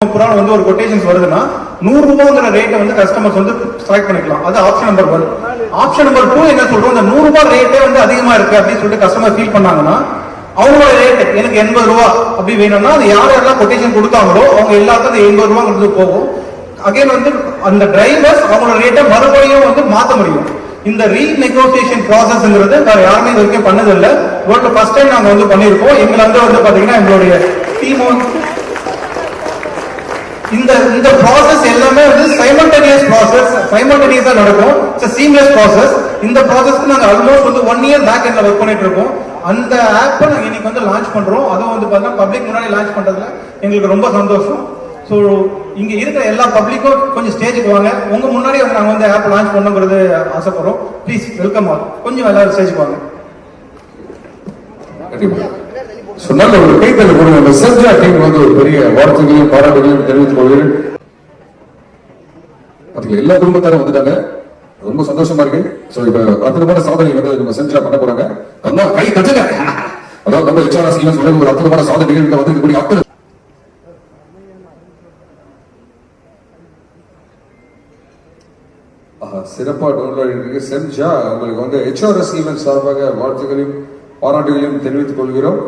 வந்து ஒரு கொட்டேஷன்ஸ் வருதுன்னா 100 ரூபாய்ங்கிற ரேட்டை வந்து கஸ்டமர்ஸ் வந்து செலக்ட் பண்ணிக்கலாம். அது ஆப்ஷன் நம்பர் 1. ஆப்ஷன் நம்பர் 2 என்ன சொல்றோம், இந்த 100 ரூபாய் ரேட்டே வந்து அதிகமா இருக்கு அப்படின்னு சொல்லிட்டு கஸ்டமர் ஃபீல் பண்ணாங்கன்னா அவங்களோட ரேட் எனக்கு 80 ரூபா அப்படி வேணும்னா அது யாரெல்லாம் கொட்டேஷன் கொடுத்தாங்களோ அவங்க எல்லாத்துக்கும் அந்த 80 ரூபாங்கிறது போகும். அகைன் வந்து அந்த டிரைவர்ஸ் அவங்களோட ரேட்டை மறுபடியும் வந்து மாற்ற முடியும். இந்த ரீநெகோசியேஷன் ப்ராசஸ்ங்கிறது வேற யாருமே இது வரைக்கும் பண்ணதில்லை. வேர்ல்ட்ல ஃபர்ஸ்ட் டைம் நாங்க வந்து பண்ணியிருக்கோம். எங்களை வந்து பாத்தீங்கன்னா எங்களுடைய டீம் இந்த ப்ராசஸ் எல்லாமே வந்து சைமல்டேனியஸா நடக்கும். It's seamless process. இந்த ப்ராசஸ்க்கு நாங்க ஆல்மோஸ்ட் வந்து 1 இயர் பேக் எண்ட்ல ஒர்க் பண்ணிட்டு இருக்கோம். அந்த ஆப்பை நாங்க இன்னைக்கு வந்து லான்ச் பண்றோம். அதுவும் வந்து பார்த்தீங்கன்னா பப்ளிக் முன்னாடி லான்ச் பண்றதுல எங்களுக்கு ரொம்ப சந்தோஷம். ஸோ இங்க இருக்கிற எல்லா பப்ளிக்கும் கொஞ்சம் ஸ்டேஜுக்கு வாங்க. உங்க முன்னாடி நாங்க வந்து ஆப் லான்ச் பண்ணுங்கிறது ஆசைப்படுறோம். Please welcome all. கொஞ்சம் எல்லாரும் ஸ்டேஜுக்கு வாங்க. நல்ல ஒரு கைத்தல் கொடுங்க. அந்த செர்ஜா டீம் வந்து ஒரு பெரிய வாழ்த்துக்களையும் பாராட்டுகளையும் தெரிவித்துக் கொள்கிறேன். அதுல எல்லா குடும்பத்தாரும் வந்துட்டாங்க. ரொம்ப சந்தோஷமா இருக்கு. சோ இப்ப அற்புதமான சாதனை வந்து நம்ம செர்ஜா பண்ண போறாங்க. அண்ணா கை தட்டுங்க. அதாவது நம்ம HRS ஈவென்ட்ஸ் வந்து ஒரு அற்புதமான சாதனை நிகழ்வுல வந்து இப்படி அப்ப சிறப்பா டவுன்லோட் இருக்கு. செர்ஜா உங்களுக்கு வந்து HRS ஈவென்ட்ஸ் சார்பாக வாழ்த்துக்களையும் பாராட்டுகளையும் தெரிவித்துக் கொள்கிறோம்.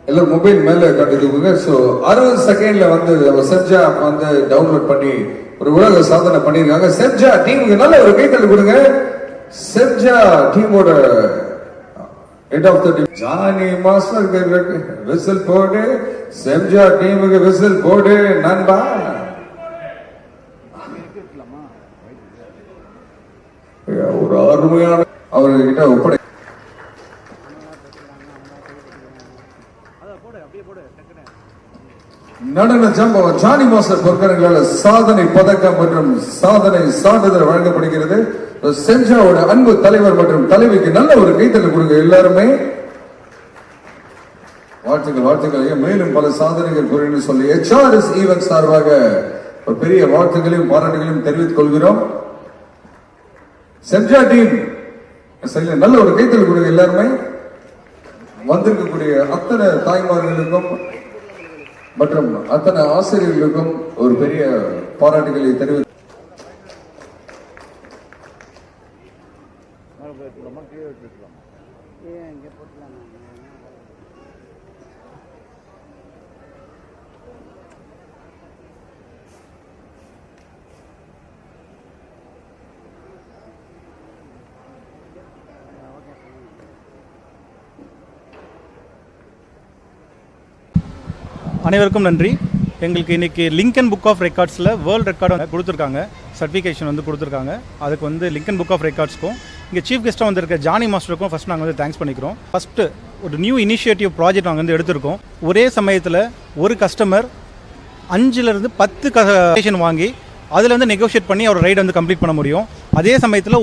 எல்லாரும் மொபைல் மேல காட்டிட்டு. சோ 60 செகண்ட்ல வந்து செர்ஜா வந்து டவுன்லோட் பண்ணி ஒரு உலக சாதனை பண்ணிருக்காங்க. செர்ஜா டீமுக்கு நல்ல ஒரு கைத்தல் கொடுங்க. செர்ஜா டீமோட head of the team Johnny master whistle போடு. செர்ஜா டீமுக்கு விசில் போடு நண்பா. ஒரு அருமையான அவர்கிட்ட ஒப்படை நடன சம்பவம் ஜானி மாஸ்டர் பொற்கரங்களால் சாதனை பதக்கம் மற்றும் சாதனை சான்றிதழ் வழங்கப்படுகிறது. செர்ஜாவோட அன்பு தலைவர் மற்றும் தலைவிக்கு நல்ல ஒரு கைத்தல் கொடுங்க எல்லாருமே. வாழ்த்துக்கள் வாழ்த்துக்கள். மேலும் பல சாதனைகள் புரியணும்னு சொல்லி HRS ஈவென்ட்ஸ் சார்பாக ஒரு பெரிய வாழ்த்துக்களையும் பாராட்டுகளையும் தெரிவித்துக் கொள்கிறோம். செர்ஜா டீம் நல்ல ஒரு கைத்தல் கொடுங்க எல்லாருமே. வந்திருக்கக்கூடிய அத்தனை தாய்மார்களுக்கும் மற்றும் அத்தனை ஆசிரியர்களுக்கும் ஒரு பெரிய பாராட்டுகளை தெரிவித்து அனைவருக்கும் நன்றி. எங்களுக்கு இன்றைக்கி லிங்கன் புக் ஆஃப் ரெக்கார்ட்ஸில் வேர்ல்டு ரெக்கார்டு கொடுத்துருக்காங்க. சர்டிஃபிகேஷன் வந்து கொடுத்துருக்காங்க. அதுக்கு வந்து லிங்கன் புக் ஆஃப் ரெக்கார்ட்ஸ்க்கும் இங்கே சீஃப் கெஸ்ட்டாக வந்திருக்க ஜானி மாஸ்டருக்கும் ஃபஸ்ட் நாங்கள் வந்து தேங்க்ஸ் பண்ணிக்கிறோம். ஃபஸ்ட்டு ஒரு நியூ இனிஷியேட்டிவ் ப்ராஜெக்ட் நாங்கள் வந்து எடுத்திருக்கோம். ஒரே சமயத்தில் ஒரு கஸ்டமர் 5லேருந்து 10 கன்செஷன் வாங்கி அதில் வந்து நெகோஷியேட் பண்ணி அவர் ரைடு வந்து கம்ப்ளீட் பண்ண முடியும். அதே சமயத்தில்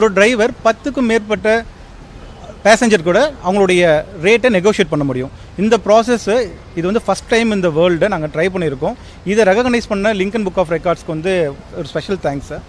ஒரு டிரைவர் 10க்கும் மேற்பட்ட பேசஞ்சர் கூட அவங்களுடைய ரேட்டை நெகோஷியேட் பண்ண முடியும். இந்த ப்ராசஸ் இது வந்து ஃபஸ்ட் டைம் இந்த வேர்ல்டு நாங்கள் ட்ரை பண்ணியிருக்கோம். இதை ரெகக்னைஸ் பண்ண லிங்கன் புக் ஆஃப் ரெக்கார்ட்ஸ்க்கு வந்து ஒரு ஸ்பெஷல் தேங்க்ஸ் சார்.